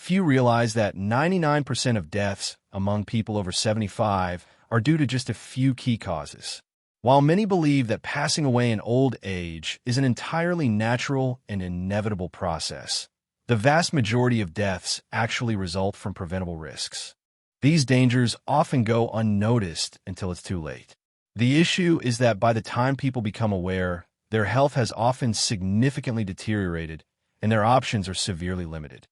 few realize that 99% of deaths among people over 75 are due to just a few key causes. While many believe that passing away in old age is an entirely natural and inevitable process, the vast majority of deaths actually result from preventable risks. These dangers often go unnoticed until it's too late. The issue is that by the time people become aware, their health has often significantly deteriorated and their options are severely limited.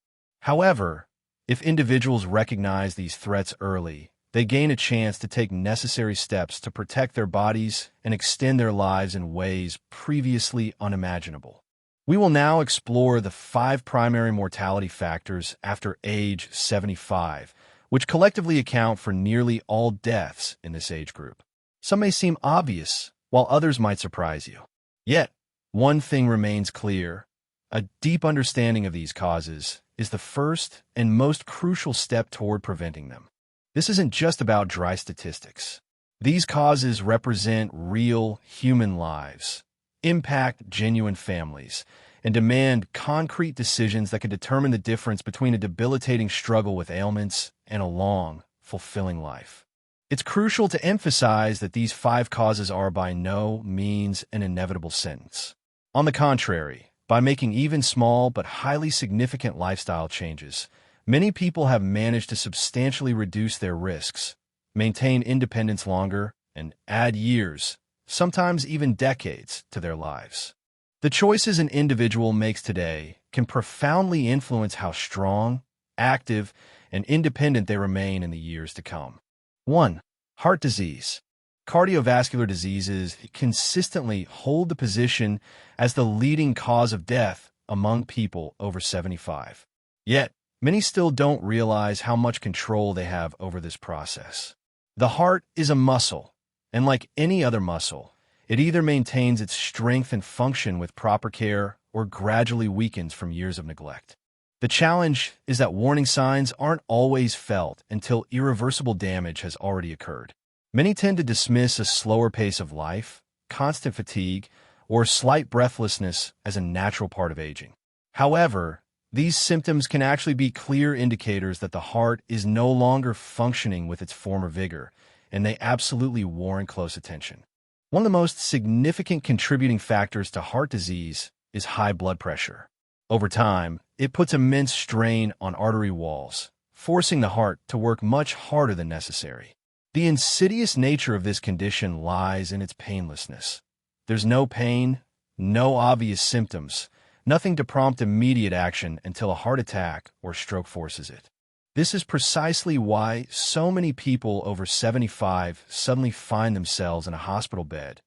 However, if individuals recognize these threats early, they gain a chance to take necessary steps to protect their bodies and extend their lives in ways previously unimaginable. We will now explore the 5 primary mortality factors after age 75, which collectively account for nearly all deaths in this age group. Some may seem obvious, while others might surprise you. Yet, one thing remains clear. A deep understanding of these causes is the first and most crucial step toward preventing them. This isn't just about dry statistics. These causes represent real human lives, impact genuine families, and demand concrete decisions that can determine the difference between a debilitating struggle with ailments and a long, fulfilling life. It's crucial to emphasize that these 5 causes are by no means an inevitable sentence. On the contrary, by making even small but highly significant lifestyle changes, many people have managed to substantially reduce their risks, maintain independence longer, and add years, sometimes even decades, to their lives. The choices an individual makes today can profoundly influence how strong, active, and independent they remain in the years to come. 1. Heart disease. Cardiovascular diseases consistently hold the position as the leading cause of death among people over 75. Yet, many still don't realize how much control they have over this process. The heart is a muscle, and like any other muscle, it either maintains its strength and function with proper care or gradually weakens from years of neglect. The challenge is that warning signs aren't always felt until irreversible damage has already occurred. Many tend to dismiss a slower pace of life, constant fatigue, or slight breathlessness as a natural part of aging. However, these symptoms can actually be clear indicators that the heart is no longer functioning with its former vigor, and they absolutely warrant close attention. One of the most significant contributing factors to heart disease is high blood pressure. Over time, it puts immense strain on artery walls, forcing the heart to work much harder than necessary. The insidious nature of this condition lies in its painlessness. There's no pain, no obvious symptoms, nothing to prompt immediate action until a heart attack or stroke forces it. This is precisely why so many people over 75 suddenly find themselves in a hospital bed,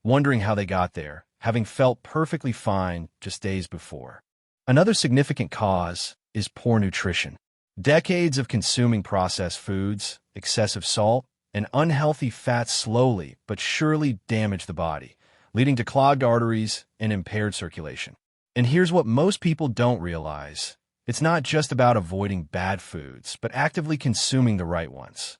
wondering how they got there, having felt perfectly fine just days before. Another significant cause is poor nutrition. Decades of consuming processed foods, excessive salt, and unhealthy fats slowly but surely damage the body, leading to clogged arteries and impaired circulation. And here's what most people don't realize. It's not just about avoiding bad foods, but actively consuming the right ones.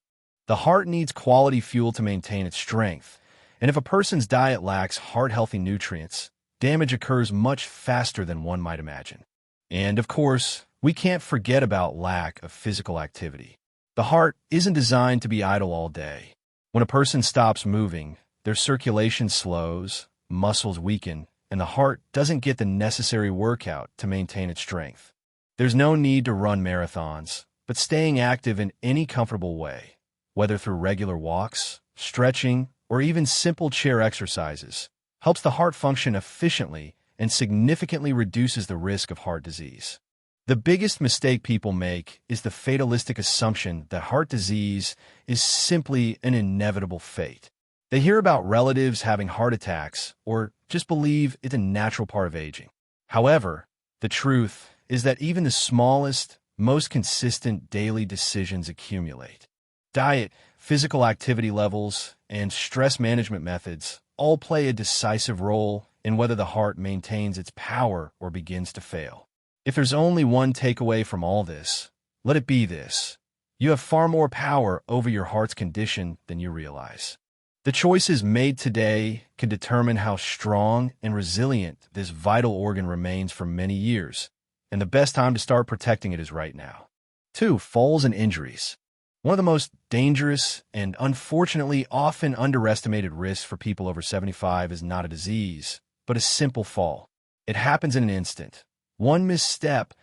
The heart needs quality fuel to maintain its strength, and if a person's diet lacks heart-healthy nutrients, damage occurs much faster than one might imagine. And of course, we can't forget about lack of physical activity. The heart isn't designed to be idle all day. When a person stops moving, their circulation slows, muscles weaken, and the heart doesn't get the necessary workout to maintain its strength. There's no need to run marathons, but staying active in any comfortable way, whether through regular walks, stretching, or even simple chair exercises, helps the heart function efficiently and significantly reduces the risk of heart disease. The biggest mistake people make is the fatalistic assumption that heart disease is simply an inevitable fate. They hear about relatives having heart attacks or just believe it's a natural part of aging. However, the truth is that even the smallest, most consistent daily decisions accumulate. Diet, physical activity levels, and stress management methods all play a decisive role in whether the heart maintains its power or begins to fail. If there's only one takeaway from all this, let it be this: you have far more power over your heart's condition than you realize. The choices made today can determine how strong and resilient this vital organ remains for many years, and the best time to start protecting it is right now. 2. Falls and injuries. One of the most dangerous and unfortunately often underestimated risks for people over 75 is not a disease, but a simple fall. It happens in an instant. One misstep,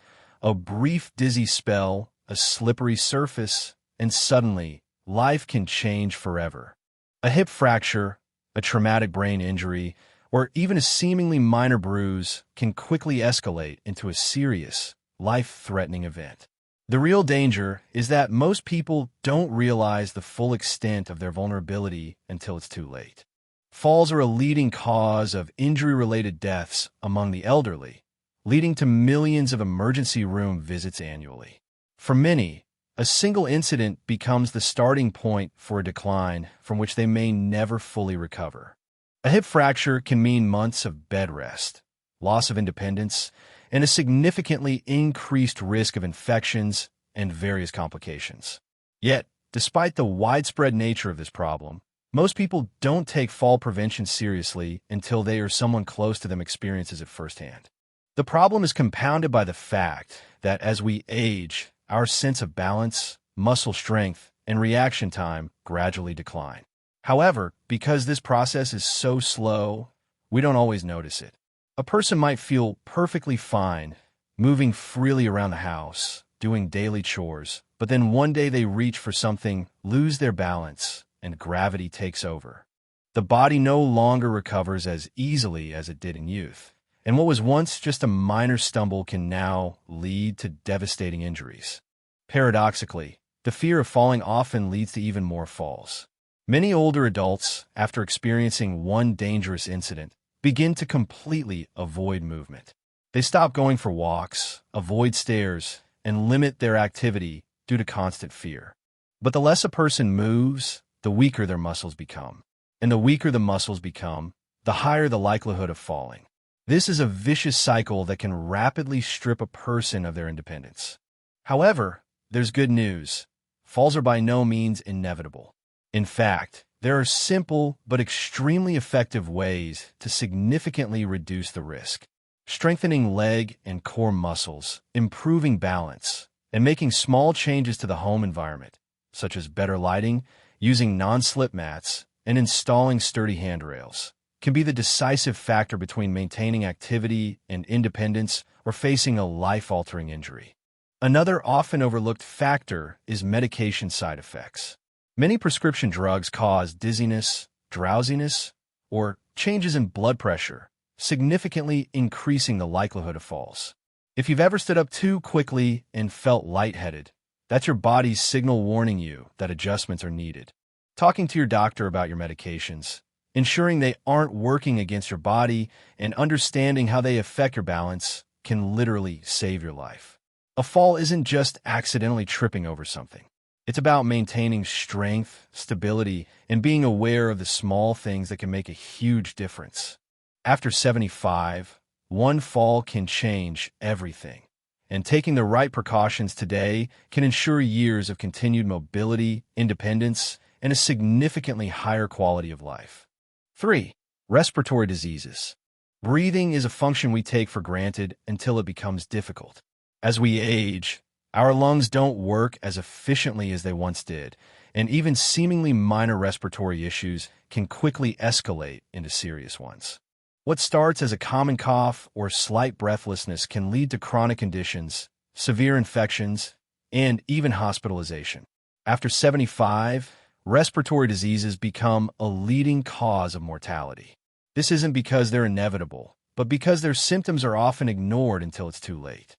a brief dizzy spell, a slippery surface, and suddenly, life can change forever. A hip fracture, a traumatic brain injury, or even a seemingly minor bruise can quickly escalate into a serious, life-threatening event. The real danger is that most people don't realize the full extent of their vulnerability until it's too late. Falls are a leading cause of injury-related deaths among the elderly, leading to millions of emergency room visits annually. For many, a single incident becomes the starting point for a decline from which they may never fully recover. A hip fracture can mean months of bed rest, loss of independence, and a significantly increased risk of infections and various complications. Yet, despite the widespread nature of this problem, most people don't take fall prevention seriously until they or someone close to them experiences it firsthand. The problem is compounded by the fact that as we age, our sense of balance, muscle strength, and reaction time gradually decline. However, because this process is so slow, we don't always notice it. A person might feel perfectly fine, moving freely around the house, doing daily chores, but then one day they reach for something, lose their balance, and gravity takes over. The body no longer recovers as easily as it did in youth, and what was once just a minor stumble can now lead to devastating injuries. Paradoxically, the fear of falling often leads to even more falls. Many older adults, after experiencing one dangerous incident, begin to completely avoid movement. They stop going for walks, avoid stairs, and limit their activity due to constant fear. But the less a person moves, the weaker their muscles become. And the weaker the muscles become, the higher the likelihood of falling. This is a vicious cycle that can rapidly strip a person of their independence. However, there's good news. Falls are by no means inevitable. In fact, there are simple but extremely effective ways to significantly reduce the risk. Strengthening leg and core muscles, improving balance, and making small changes to the home environment, such as better lighting, using non-slip mats, and installing sturdy handrails, can be the decisive factor between maintaining activity and independence or facing a life-altering injury. Another often overlooked factor is medication side effects. Many prescription drugs cause dizziness, drowsiness, or changes in blood pressure, significantly increasing the likelihood of falls. If you've ever stood up too quickly and felt lightheaded, that's your body's signal warning you that adjustments are needed. Talking to your doctor about your medications, ensuring they aren't working against your body, and understanding how they affect your balance can literally save your life. A fall isn't just accidentally tripping over something. It's about maintaining strength, stability, and being aware of the small things that can make a huge difference. After 75, one fall can change everything, and taking the right precautions today can ensure years of continued mobility, independence, and a significantly higher quality of life. 3. Respiratory diseases. Breathing is a function we take for granted until it becomes difficult. As we age, our lungs don't work as efficiently as they once did, and even seemingly minor respiratory issues can quickly escalate into serious ones. What starts as a common cough or slight breathlessness can lead to chronic conditions, severe infections, and even hospitalization. After 75, respiratory diseases become a leading cause of mortality. This isn't because they're inevitable, but because their symptoms are often ignored until it's too late.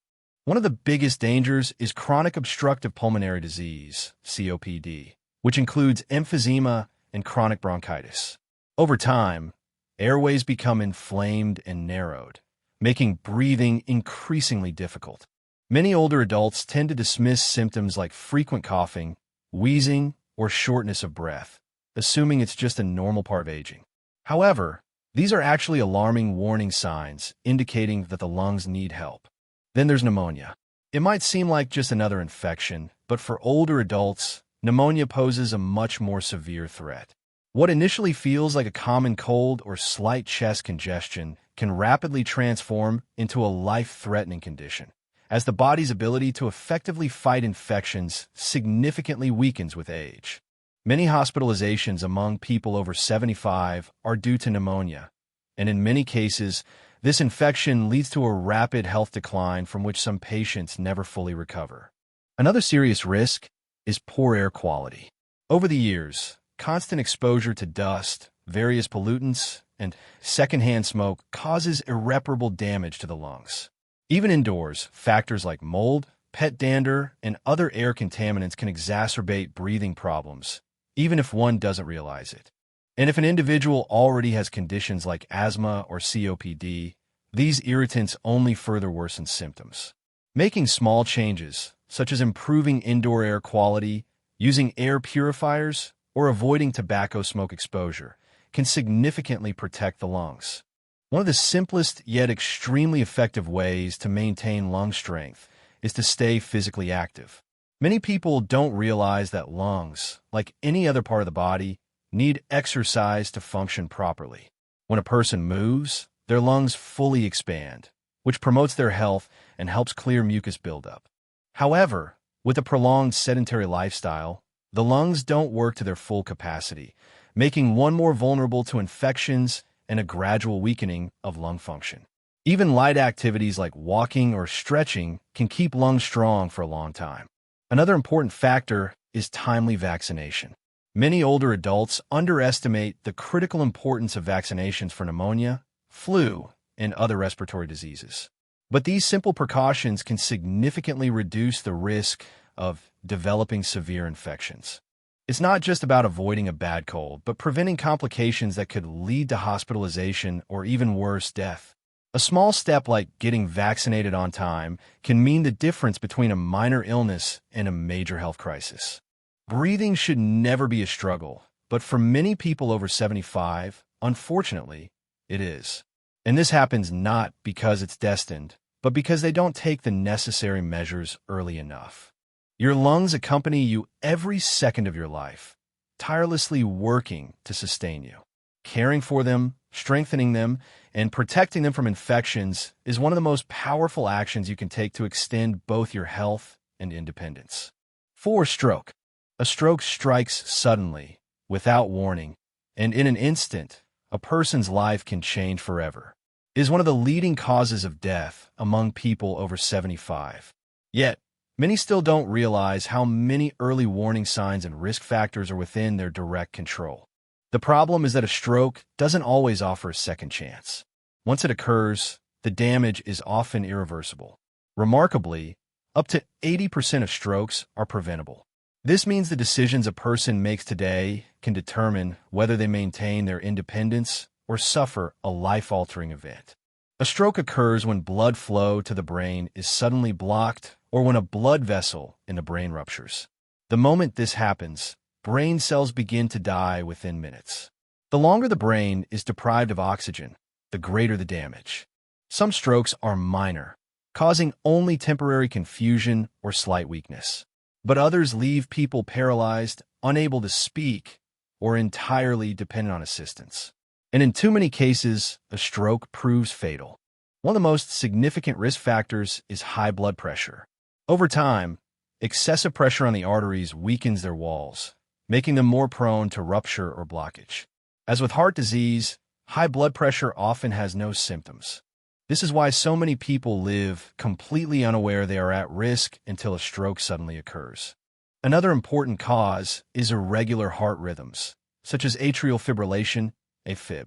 One of the biggest dangers is chronic obstructive pulmonary disease, COPD, which includes emphysema and chronic bronchitis. Over time, airways become inflamed and narrowed, making breathing increasingly difficult. Many older adults tend to dismiss symptoms like frequent coughing, wheezing, or shortness of breath, assuming it's just a normal part of aging. However, these are actually alarming warning signs indicating that the lungs need help. Then there's pneumonia. It might seem like just another infection, but for older adults, pneumonia poses a much more severe threat. What initially feels like a common cold or slight chest congestion can rapidly transform into a life-threatening condition. as the body's ability to effectively fight infections significantly weakens with age. Many hospitalizations among people over 75 are due to pneumonia, and in many cases, this infection leads to a rapid health decline from which some patients never fully recover. Another serious risk is poor air quality. Over the years, constant exposure to dust, various pollutants, and secondhand smoke causes irreparable damage to the lungs. Even indoors, factors like mold, pet dander, and other air contaminants can exacerbate breathing problems, even if one doesn't realize it. And if an individual already has conditions like asthma or COPD, these irritants only further worsen symptoms. Making small changes, such as improving indoor air quality, using air purifiers, or avoiding tobacco smoke exposure, can significantly protect the lungs. One of the simplest yet extremely effective ways to maintain lung strength is to stay physically active. Many people don't realize that lungs, like any other part of the body, need exercise to function properly. When a person moves, their lungs fully expand, which promotes their health and helps clear mucus buildup. However, with a prolonged sedentary lifestyle, the lungs don't work to their full capacity, making one more vulnerable to infections and a gradual weakening of lung function. Even light activities like walking or stretching can keep lungs strong for a long time. Another important factor is timely vaccination. Many older adults underestimate the critical importance of vaccinations for pneumonia, flu, and other respiratory diseases. But these simple precautions can significantly reduce the risk of developing severe infections. It's not just about avoiding a bad cold, but preventing complications that could lead to hospitalization or even worse, death. A small step like getting vaccinated on time can mean the difference between a minor illness and a major health crisis. Breathing should never be a struggle, but for many people over 75, unfortunately, it is. And this happens not because it's destined, but because they don't take the necessary measures early enough. Your lungs accompany you every second of your life, tirelessly working to sustain you. Caring for them, strengthening them, and protecting them from infections is one of the most powerful actions you can take to extend both your health and independence. 4. Stroke. A stroke strikes suddenly, without warning, and in an instant, a person's life can change forever. It is one of the leading causes of death among people over 75. Yet, many still don't realize how many early warning signs and risk factors are within their direct control. The problem is that a stroke doesn't always offer a second chance. Once it occurs, the damage is often irreversible. Remarkably, up to 80% of strokes are preventable. This means the decisions a person makes today can determine whether they maintain their independence or suffer a life-altering event. A stroke occurs when blood flow to the brain is suddenly blocked or when a blood vessel in the brain ruptures. The moment this happens, brain cells begin to die within minutes. The longer the brain is deprived of oxygen, the greater the damage. Some strokes are minor, causing only temporary confusion or slight weakness. But others leave people paralyzed, unable to speak, or entirely dependent on assistance. And in too many cases, a stroke proves fatal. One of the most significant risk factors is high blood pressure. Over time, excessive pressure on the arteries weakens their walls, making them more prone to rupture or blockage. As with heart disease, high blood pressure often has no symptoms. This is why so many people live completely unaware they are at risk until a stroke suddenly occurs. Another important cause is irregular heart rhythms, such as atrial fibrillation, AFib.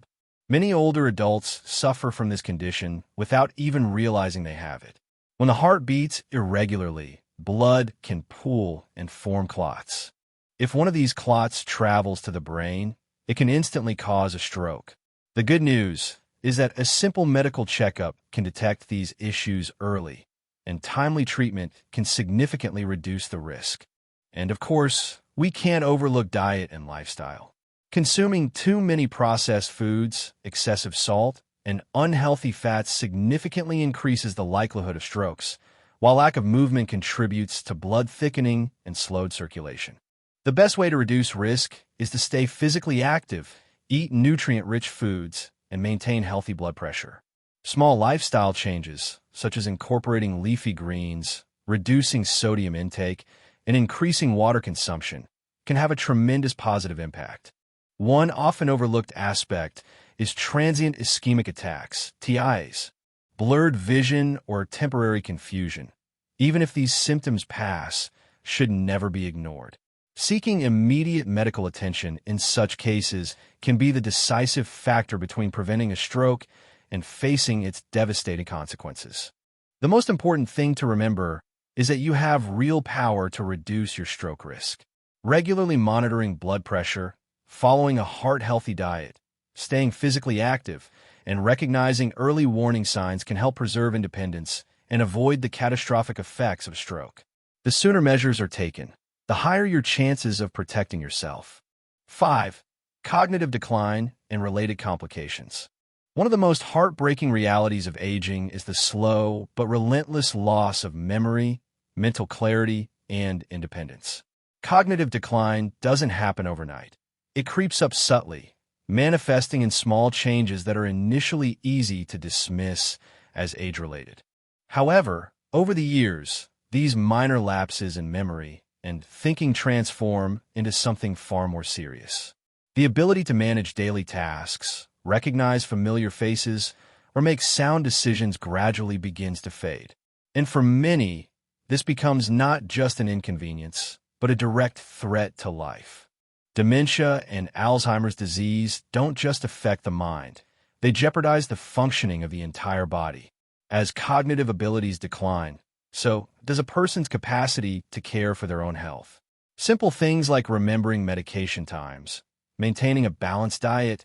Many older adults suffer from this condition without even realizing they have it. When the heart beats irregularly, blood can pool and form clots. If one of these clots travels to the brain, it can instantly cause a stroke. The good news is that a simple medical checkup can detect these issues early, and timely treatment can significantly reduce the risk. And of course, we can't overlook diet and lifestyle. Consuming too many processed foods, excessive salt, and unhealthy fats significantly increases the likelihood of strokes, while lack of movement contributes to blood thickening and slowed circulation. The best way to reduce risk is to stay physically active, eat nutrient-rich foods, and maintain healthy blood pressure. Small lifestyle changes, such as incorporating leafy greens, reducing sodium intake, and increasing water consumption, can have a tremendous positive impact. One often overlooked aspect is transient ischemic attacks, TIAs, blurred vision, or temporary confusion. Even if these symptoms pass, should never be ignored. Seeking immediate medical attention in such cases can be the decisive factor between preventing a stroke and facing its devastating consequences. The most important thing to remember is that you have real power to reduce your stroke risk. Regularly monitoring blood pressure, following a heart-healthy diet, staying physically active, and recognizing early warning signs can help preserve independence and avoid the catastrophic effects of stroke. The sooner measures are taken, the higher your chances of protecting yourself. 5. Cognitive decline and related complications. One of the most heartbreaking realities of aging is the slow but relentless loss of memory, mental clarity, and independence. Cognitive decline doesn't happen overnight. It creeps up subtly, manifesting in small changes that are initially easy to dismiss as age-related. However, over the years, these minor lapses in memory and thinking transform into something far more serious. The ability to manage daily tasks, recognize familiar faces, or make sound decisions gradually begins to fade. And for many, this becomes not just an inconvenience, but a direct threat to life. Dementia and Alzheimer's disease don't just affect the mind, they jeopardize the functioning of the entire body. As cognitive abilities decline, so does a person's capacity to care for their own health. Simple things like remembering medication times, maintaining a balanced diet,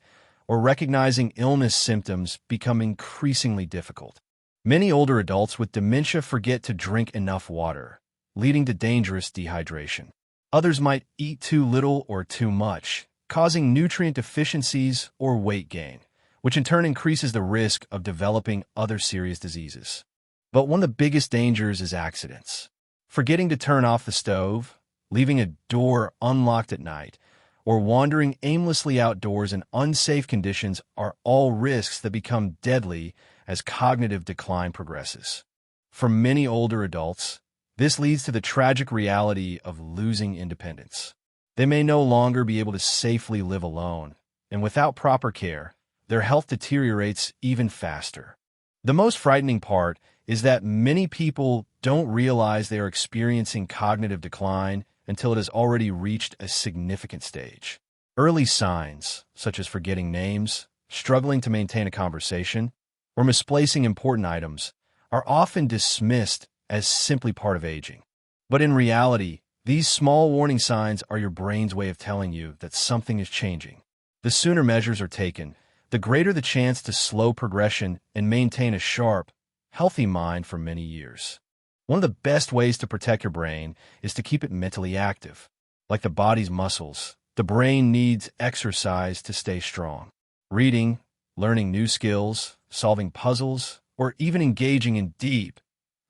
or recognizing illness symptoms become increasingly difficult. Many older adults with dementia forget to drink enough water, leading to dangerous dehydration. Others might eat too little or too much, causing nutrient deficiencies or weight gain, which in turn increases the risk of developing other serious diseases. But one of the biggest dangers is accidents. Forgetting to turn off the stove, leaving a door unlocked at night, or wandering aimlessly outdoors in unsafe conditions are all risks that become deadly as cognitive decline progresses. For many older adults, this leads to the tragic reality of losing independence. They may no longer be able to safely live alone, and without proper care, their health deteriorates even faster. The most frightening part is that many people don't realize they are experiencing cognitive decline until it has already reached a significant stage. Early signs, such as forgetting names, struggling to maintain a conversation, or misplacing important items, are often dismissed as simply part of aging. But in reality, these small warning signs are your brain's way of telling you that something is changing. The sooner measures are taken, the greater the chance to slow progression and maintain a sharp, healthy mind for many years. One of the best ways to protect your brain is to keep it mentally active. Like the body's muscles, the brain needs exercise to stay strong. Reading, learning new skills, solving puzzles, or even engaging in deep,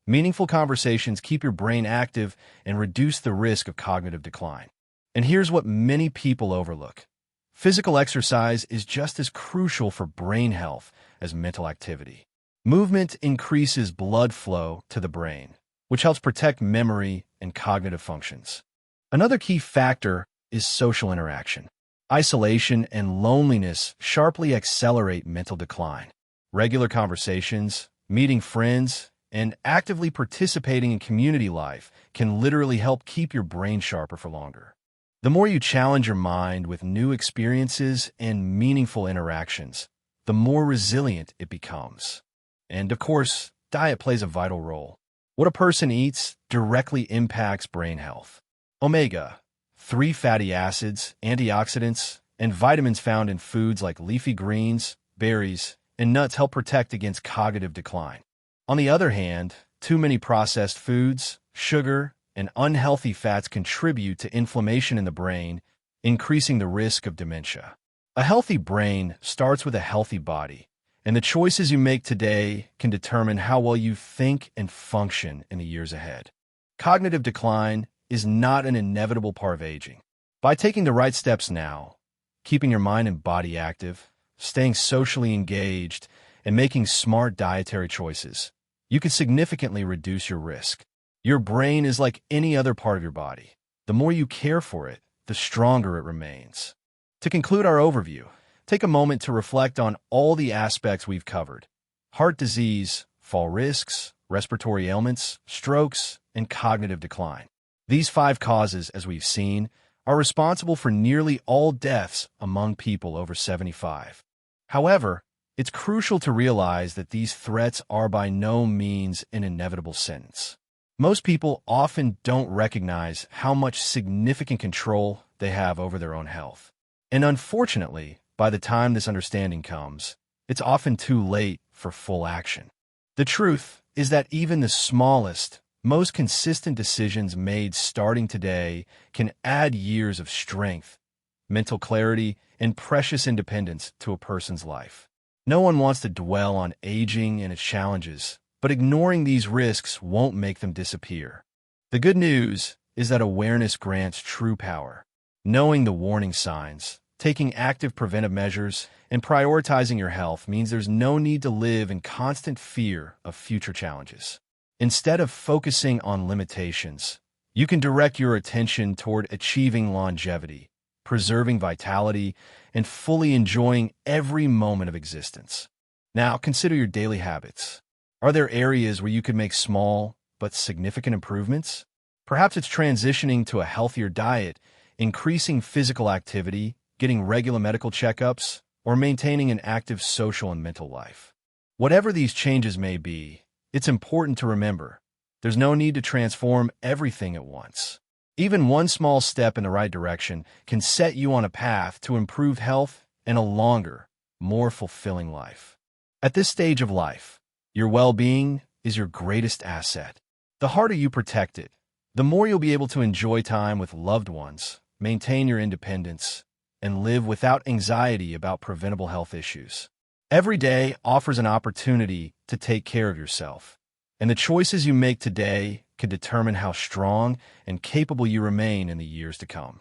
meaningful conversations keep your brain active and reduce the risk of cognitive decline. And here's what many people overlook. Physical exercise is just as crucial for brain health as mental activity. Movement increases blood flow to the brain, which helps protect memory and cognitive functions. Another key factor is social interaction. Isolation and loneliness sharply accelerate mental decline. Regular conversations, meeting friends, and actively participating in community life can literally help keep your brain sharper for longer. The more you challenge your mind with new experiences and meaningful interactions, the more resilient it becomes. And of course, diet plays a vital role. What a person eats directly impacts brain health. Omega-3 fatty acids, antioxidants, and vitamins found in foods like leafy greens, berries, and nuts help protect against cognitive decline. On the other hand, too many processed foods, sugar, and unhealthy fats contribute to inflammation in the brain, increasing the risk of dementia. A healthy brain starts with a healthy body, and the choices you make today can determine how well you think and function in the years ahead. Cognitive decline is not an inevitable part of aging. By taking the right steps now, keeping your mind and body active, staying socially engaged, and making smart dietary choices, you can significantly reduce your risk. Your brain is like any other part of your body. The more you care for it, the stronger it remains. To conclude our overview, take a moment to reflect on all the aspects we've covered: heart disease, fall risks, respiratory ailments, strokes, and cognitive decline. These 5 causes, as we've seen, are responsible for nearly all deaths among people over 75. However, it's crucial to realize that these threats are by no means an inevitable sentence. Most people often don't recognize how much significant control they have over their own health. And unfortunately, by the time this understanding comes, it's often too late for full action. The truth is that even the smallest, most consistent decisions made starting today can add years of strength, mental clarity, and precious independence to a person's life. No one wants to dwell on aging and its challenges, but ignoring these risks won't make them disappear. The good news is that awareness grants true power. Knowing the warning signs, taking active preventive measures, and prioritizing your health means there's no need to live in constant fear of future challenges. Instead of focusing on limitations, you can direct your attention toward achieving longevity, preserving vitality, and fully enjoying every moment of existence. Now, consider your daily habits. Are there areas where you could make small but significant improvements? Perhaps it's transitioning to a healthier diet, increasing physical activity, getting regular medical checkups, or maintaining an active social and mental life. Whatever these changes may be, it's important to remember, there's no need to transform everything at once. Even one small step in the right direction can set you on a path to improved health and a longer, more fulfilling life. At this stage of life, your well-being is your greatest asset. The harder you protect it, the more you'll be able to enjoy time with loved ones, maintain your independence, and live without anxiety about preventable health issues. Every day offers an opportunity to take care of yourself, and the choices you make today can determine how strong and capable you remain in the years to come.